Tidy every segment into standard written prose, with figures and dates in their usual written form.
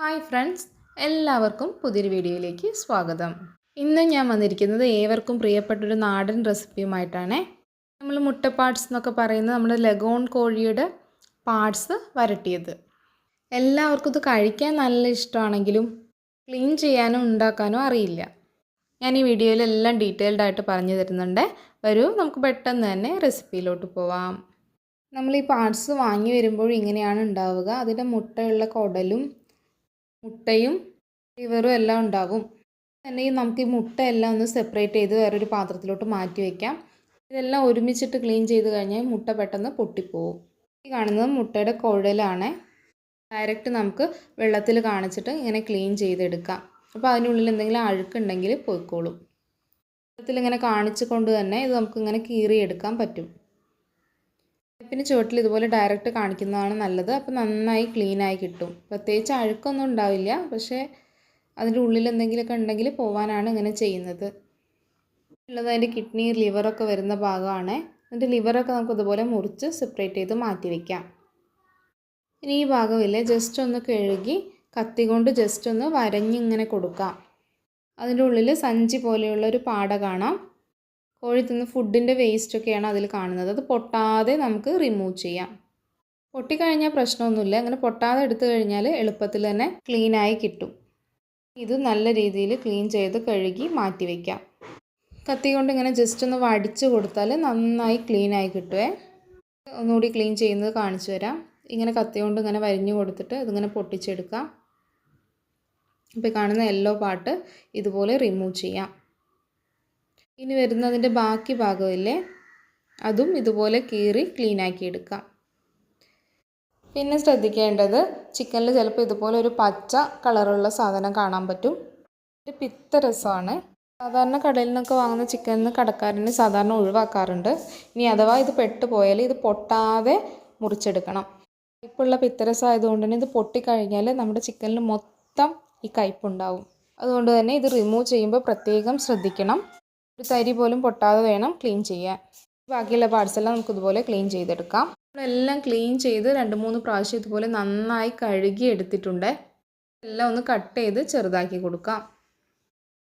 Hi friends, എല്ലാവർക്കും പുതിയൊരു വീഡിയോയിലേക്ക് സ്വാഗതം. ഇന്ന് ഞാൻ വന്നിരിക്കുന്നത് ഏവർക്കും പ്രിയപ്പെട്ടൊരു നാടൻ റെസിപ്പിയുമായിട്ടാണ്. നമ്മൾ മുട്ട പാർട്സ് എന്നൊക്കെ പറയുന്നത് നമ്മുടെ ലഗോൺ കോഴിയുടെ പാർട്സ് വരട്ടിയത്. എല്ലാവർക്കും ഇത് കഴിക്കാൻ നല്ല ഇഷ്ടമാണെങ്കിലും ക്ലീൻ ചെയ്യാനോ ഉണ്ടാക്കാനോ അറിയില്ല. ഞാൻ ഈ വീഡിയോയിൽ എല്ലാം ഡീറ്റെയിൽഡ് ആയിട്ട് പറഞ്ഞു തരുന്നുണ്ട്. വരൂ, നമുക്ക് പെട്ടെന്ന് തന്നെ റെസിപ്പിയിലോട്ട് പോവാം. നമ്മൾ ഈ പാർട്സ് വാങ്ങി വരുമ്പോൾ ഇങ്ങനെയാണ് ഉണ്ടാവുക. അതിൻ്റെ മുട്ടയുള്ള കുടലും മുട്ടയും ലിവറും എല്ലാം ഉണ്ടാകും. തന്നെ നമുക്ക് ഈ മുട്ടയെല്ലാം ഒന്ന് സെപ്പറേറ്റ് ചെയ്ത് വേറൊരു പാത്രത്തിലോട്ട് മാറ്റി വയ്ക്കാം. ഇതെല്ലാം ഒരുമിച്ചിട്ട് ക്ലീൻ ചെയ്ത് കഴിഞ്ഞാൽ മുട്ട പെട്ടെന്ന് പൊട്ടിപ്പോവും. ഈ കാണുന്നത് മുട്ടയുടെ കുഴലാണ്. ഡയറക്റ്റ് നമുക്ക് വെള്ളത്തിൽ കാണിച്ചിട്ട് ഇങ്ങനെ ക്ലീൻ ചെയ്തെടുക്കാം. അപ്പോൾ അതിനുള്ളിൽ എന്തെങ്കിലും അഴുക്കുണ്ടെങ്കിൽ പോയിക്കോളും. വെള്ളത്തിൽ ഇങ്ങനെ കാണിച്ചു കൊണ്ട് തന്നെ ഇത് നമുക്കിങ്ങനെ കീറിയെടുക്കാൻ പറ്റും. പിന്നെ ചുവട്ടിൽ ഇതുപോലെ ഡയറക്റ്റ് കാണിക്കുന്നതാണ് നല്ലത്. അപ്പോൾ നന്നായി ക്ലീനായി കിട്ടും. പ്രത്യേകിച്ച് അഴുക്കൊന്നും ഉണ്ടാവില്ല, പക്ഷേ അതിൻ്റെ ഉള്ളിൽ എന്തെങ്കിലുമൊക്കെ ഉണ്ടെങ്കിൽ പോവാനാണ് ഇങ്ങനെ ചെയ്യുന്നത്. ഉള്ളത് അതിൻ്റെ കിഡ്നി ലിവറൊക്കെ വരുന്ന ഭാഗമാണ്. എന്നിട്ട് ലിവറൊക്കെ നമുക്ക് ഇതുപോലെ മുറിച്ച് സെപ്പറേറ്റ് ചെയ്ത് മാറ്റി വയ്ക്കാം. ഇനി ഈ ഭാഗമില്ലേ, ജസ്റ്റ് ഒന്ന് കഴുകി കത്തി കൊണ്ട് ജസ്റ്റ് ഒന്ന് വരഞ്ഞിങ്ങനെ കൊടുക്കാം. അതിൻ്റെ ഉള്ളിൽ സഞ്ചി പോലെയുള്ള ഒരു പാട കാണാം. കോഴി തിന്ന് ഫുഡിൻ്റെ വേസ്റ്റൊക്കെയാണ് അതിൽ കാണുന്നത്. അത് പൊട്ടാതെ നമുക്ക് റിമൂവ് ചെയ്യാം. പൊട്ടിക്കഴിഞ്ഞാൽ പ്രശ്നമൊന്നുമില്ല. അങ്ങനെ പൊട്ടാതെ എടുത്തു കഴിഞ്ഞാൽ എളുപ്പത്തിൽ തന്നെ ക്ലീനായി കിട്ടും. ഇത് നല്ല രീതിയിൽ ക്ലീൻ ചെയ്ത് കഴുകി മാറ്റി വയ്ക്കാം. കത്തി കൊണ്ട് ഇങ്ങനെ ജസ്റ്റ് ഒന്ന് വടിച്ച് കൊടുത്താൽ നന്നായി ക്ലീനായി കിട്ടുമേ. ഒന്നുകൂടി ക്ലീൻ ചെയ്യുന്നത് കാണിച്ചു തരാം. ഇങ്ങനെ കത്തി കൊണ്ട് ഇങ്ങനെ വരിഞ്ഞു കൊടുത്തിട്ട് ഇതിങ്ങനെ പൊട്ടിച്ചെടുക്കാം. ഇപ്പോൾ കാണുന്ന യെല്ലോ പാർട്ട് ഇതുപോലെ റിമൂവ് ചെയ്യാം. ഇനി വരുന്നതിൻ്റെ ബാക്കി ഭാഗമില്ലേ, അതും ഇതുപോലെ കീറി ക്ലീനാക്കി എടുക്കാം. പിന്നെ ശ്രദ്ധിക്കേണ്ടത്, ചിക്കനിൽ ചിലപ്പോൾ ഇതുപോലെ ഒരു പച്ച കളറുള്ള സാധനം കാണാൻ പറ്റും. ഇത് പിത്തരസമാണ്. സാധാരണ കടയിൽ നിന്നൊക്കെ വാങ്ങുന്ന ചിക്കനിൽ നിന്ന് കടക്കാരന് സാധാരണ ഒഴിവാക്കാറുണ്ട്. ഇനി അഥവാ ഇത് പെട്ടുപോയാൽ ഇത് പൊട്ടാതെ മുറിച്ചെടുക്കണം. കയ്പുള്ള പിത്തരസം ആയതുകൊണ്ട് തന്നെ ഇത് പൊട്ടിക്കഴിഞ്ഞാൽ നമ്മുടെ ചിക്കനിൽ മൊത്തം ഈ കയ്പുണ്ടാവും. അതുകൊണ്ട് തന്നെ ഇത് റിമൂവ് ചെയ്യുമ്പോൾ പ്രത്യേകം ശ്രദ്ധിക്കണം. ഒരു തരി പോലും പൊട്ടാതെ വേണം ക്ലീൻ ചെയ്യാൻ. ബാക്കിയുള്ള പാർട്സെല്ലാം നമുക്ക് ഇതുപോലെ ക്ലീൻ ചെയ്തെടുക്കാം. നമ്മളെല്ലാം ക്ലീൻ ചെയ്ത് 2-3 പ്രാവശ്യം ഇതുപോലെ നന്നായി കഴുകി എടുത്തിട്ടുണ്ട്. എല്ലാം ഒന്ന് കട്ട് ചെയ്ത് ചെറുതാക്കി കൊടുക്കാം.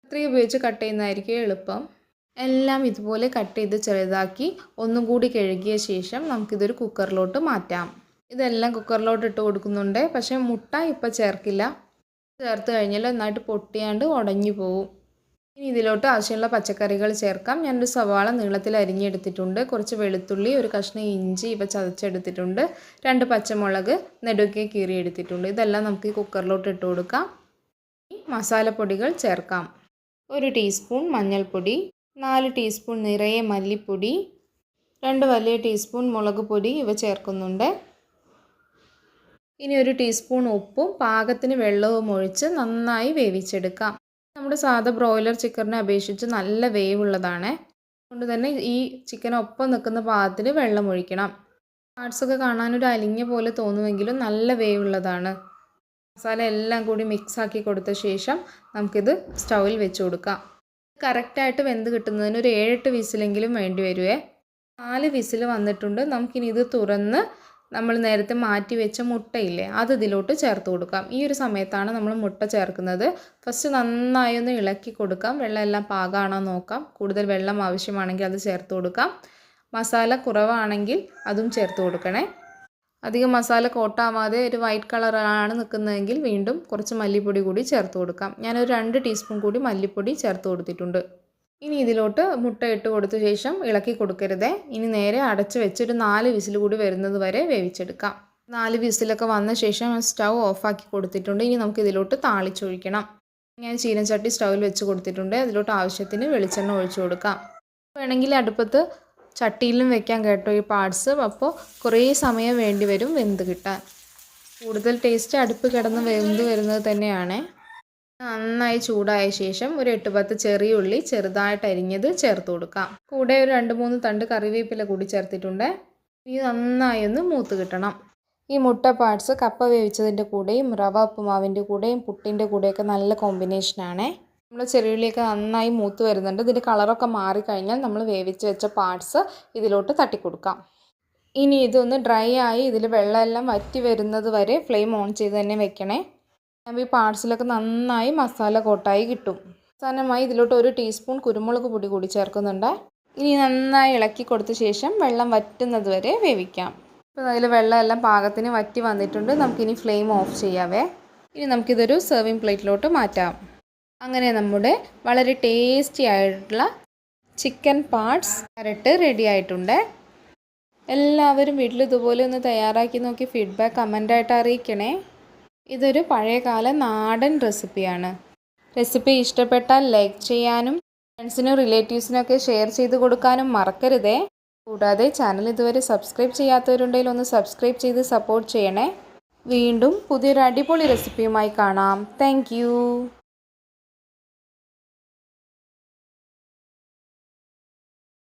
കത്രിക ഉപയോഗിച്ച് കട്ട് ചെയ്യുന്നതായിരിക്കും എളുപ്പം. എല്ലാം ഇതുപോലെ കട്ട് ചെയ്ത് ചെറുതാക്കി ഒന്നും കൂടി കഴുകിയ ശേഷം നമുക്കിതൊരു കുക്കറിലോട്ട് മാറ്റാം. ഇതെല്ലാം കുക്കറിലോട്ട് ഇട്ട് കൊടുക്കുന്നുണ്ട്. പക്ഷേ മുട്ട ഇപ്പം ചേർക്കില്ല. ചേർത്ത് കഴിഞ്ഞാൽ നന്നായിട്ട് പൊട്ടിയാണ്ട് ഉടഞ്ഞു പോവും. ഇനി ഇതിലോട്ട് ആവശ്യമുള്ള പച്ചക്കറികൾ ചേർക്കാം. ഞാനൊരു സവാള നീളത്തിൽ അരിഞ്ഞെടുത്തിട്ടുണ്ട്. കുറച്ച് വെളുത്തുള്ളി, ഒരു കഷ്ണം ഇഞ്ചി ഇവ ചതച്ചെടുത്തിട്ടുണ്ട്. 2 പച്ചമുളക് നെടുക്കെ കീറിയെടുത്തിട്ടുണ്ട്. ഇതെല്ലാം നമുക്ക് ഈ കുക്കറിലോട്ട് ഇട്ട് കൊടുക്കാം. മസാലപ്പൊടികൾ ചേർക്കാം. 1 ടീസ്പൂൺ മഞ്ഞൾപ്പൊടി, 4 ടീസ്പൂൺ നിറയെ മല്ലിപ്പൊടി, 2 വലിയ ടീസ്പൂൺ മുളക് പൊടി ഇവ ചേർക്കുന്നുണ്ട്. ഇനി 1 ടീസ്പൂൺ ഉപ്പും പാകത്തിന് വെള്ളവും ഒഴിച്ച് നന്നായി വേവിച്ചെടുക്കാം. നമ്മുടെ സാധാ ബ്രോയിലർ ചിക്കനെ അപേക്ഷിച്ച് നല്ല വേവുള്ളതാണ്. അതുകൊണ്ട് തന്നെ ഈ ചിക്കനൊപ്പം നിൽക്കുന്ന പാകത്തിന് വെള്ളം ഒഴിക്കണം. പാർട്സൊക്കെ കാണാനൊരു അലിഞ്ഞ പോലെ തോന്നുമെങ്കിലും നല്ല വേവുള്ളതാണ്. മസാല എല്ലാം കൂടി മിക്സാക്കി കൊടുത്ത ശേഷം നമുക്കിത് സ്റ്റൗവിൽ വെച്ച് കൊടുക്കാം. കറക്റ്റായിട്ട് വെന്ത് കിട്ടുന്നതിന് ഒരു 7-8 വിസിലെങ്കിലും വേണ്ടി വരുമേ. 4 വിസിൽ വന്നിട്ടുണ്ട്. നമുക്കിനി ഇത് തുറന്ന് നമ്മൾ നേരത്തെ മാറ്റി വെച്ച മുട്ടയില്ലേ, അത് ഇതിലോട്ട് ചേർത്ത് കൊടുക്കാം. ഈ ഒരു സമയത്താണ് നമ്മൾ മുട്ട ചേർക്കുന്നത്. ഫസ്റ്റ് നന്നായി ഒന്ന് ഇളക്കി കൊടുക്കാം. വെള്ളം എല്ലാം പാകമാണോ നോക്കാം. കൂടുതൽ വെള്ളം ആവശ്യമാണെങ്കിൽ അത് ചേർത്ത് കൊടുക്കാം. മസാല കുറവാണെങ്കിൽ അതും ചേർത്ത് കൊടുക്കണേ. അധികം മസാല കോട്ടാവാതെ ഒരു വൈറ്റ് കളറാണ് നിൽക്കുന്നതെങ്കിൽ വീണ്ടും കുറച്ച് മല്ലിപ്പൊടി കൂടി ചേർത്ത് കൊടുക്കാം. ഞാനൊരു 2 ടീസ്പൂൺ കൂടി മല്ലിപ്പൊടി ചേർത്ത് കൊടുത്തിട്ടുണ്ട്. ഇനി ഇതിലോട്ട് മുട്ട ഇട്ട് കൊടുത്ത ശേഷം ഇളക്കി കൊടുക്കരുതേ. ഇനി നേരെ അടച്ച് വെച്ചൊരു 4 വിസിൽ കൂടി വരുന്നത് വരെ വേവിച്ചെടുക്കാം. 4 വിസിലൊക്കെ വന്ന ശേഷം സ്റ്റൗ ഓഫാക്കി കൊടുത്തിട്ടുണ്ട്. ഇനി നമുക്ക് ഇതിലോട്ട് താളിച്ചൊഴിക്കണം. ഞാൻ ചീനച്ചട്ടി സ്റ്റൗവിൽ വെച്ച് കൊടുത്തിട്ടുണ്ട്. അതിലോട്ട് ആവശ്യത്തിന് വെളിച്ചെണ്ണ ഒഴിച്ചു കൊടുക്കാം. വേണമെങ്കിൽ അടുപ്പത്ത് ചട്ടിയിലും വെക്കാൻ കേട്ടോ ഈ പാർട്സ്. അപ്പോൾ കുറേ സമയം വേണ്ടി വരും വെന്ത് കിട്ടാൻ. കൂടുതൽ ടേസ്റ്റ് അടുപ്പ് കിടന്ന് വെന്ത് വരുന്നത് തന്നെയാണ്. നന്നായി ചൂടായ ശേഷം ഒരു 8-10 ചെറിയ ഉള്ളി ചെറുതായിട്ട് അരിഞ്ഞത് ചേർത്ത് കൊടുക്കാം. കൂടെ ഒരു 2-3 തണ്ട് കറിവേപ്പില കൂടി ചേർത്തിട്ടുണ്ട്. ഇത് നന്നായി ഒന്ന് മൂത്ത് കിട്ടണം. ഈ മുട്ട പാർട്സ് കപ്പ വേവിച്ചതിൻ്റെ കൂടെയും റവ ഉപ്പുമാവിൻ്റെ കൂടെയും പുട്ടിൻ്റെ കൂടെയൊക്കെ നല്ല കോമ്പിനേഷനാണ്. നമ്മൾ ചെറിയുള്ളിയൊക്കെ നന്നായി മൂത്ത് വരുന്നുണ്ട്. ഇതിൻ്റെ കളറൊക്കെ മാറിക്കഴിഞ്ഞാൽ നമ്മൾ വേവിച്ച് വെച്ച പാർട്സ് ഇതിലോട്ട് തട്ടിക്കൊടുക്കാം. ഇനി ഇതൊന്ന് ഡ്രൈ ആയി ഇതിൽ വെള്ളമെല്ലാം വറ്റി വരുന്നത് വരെ ഫ്ലെയിം ഓൺ ചെയ്ത് തന്നെ വെക്കണേ. ഈ പാർട്സിലൊക്കെ നന്നായി മസാല കോട്ടായി കിട്ടും. അവസാനമായി ഇതിലോട്ട് 1 ടീസ്പൂൺ കുരുമുളക് പൊടി കൂടി ചേർക്കുന്നുണ്ട്. ഇനി നന്നായി ഇളക്കി കൊടുത്ത ശേഷം വെള്ളം വറ്റുന്നത് വരെ വേവിക്കാം. ഇപ്പോൾ അതിൽ വെള്ളം എല്ലാം പാകത്തിന് വറ്റി വന്നിട്ടുണ്ട്. നമുക്കിനി ഫ്ലെയിം ഓഫ് ചെയ്യാവേ. ഇനി നമുക്കിതൊരു സെർവിങ് പ്ലേറ്റിലോട്ട് മാറ്റാം. അങ്ങനെ നമ്മുടെ വളരെ ടേസ്റ്റി ആയിട്ടുള്ള ചിക്കൻ പാർട്സ് വരട്ട് റെഡി ആയിട്ടുണ്ട്. എല്ലാവരും വീട്ടിൽ ഇതുപോലെ ഒന്ന് തയ്യാറാക്കി നോക്കി ഫീഡ്ബാക്ക് കമൻ്റായിട്ട് അറിയിക്കണേ. ഇതൊരു പഴയകാല നാടൻ റെസിപ്പിയാണ്. റെസിപ്പി ഇഷ്ടപ്പെട്ടാൽ ലൈക്ക് ചെയ്യാനും ഫ്രണ്ട്സിനും റിലേറ്റീവ്സിനൊക്കെ ഷെയർ ചെയ്ത് കൊടുക്കാനും മറക്കരുതേ. കൂടാതെ ചാനൽ ഇതുവരെ സബ്സ്ക്രൈബ് ചെയ്യാത്തവരുണ്ടെങ്കിൽ ഒന്ന് സബ്സ്ക്രൈബ് ചെയ്ത് സപ്പോർട്ട് ചെയ്യണേ. വീണ്ടും പുതിയൊരു അടിപൊളി റെസിപ്പിയുമായി കാണാം. താങ്ക്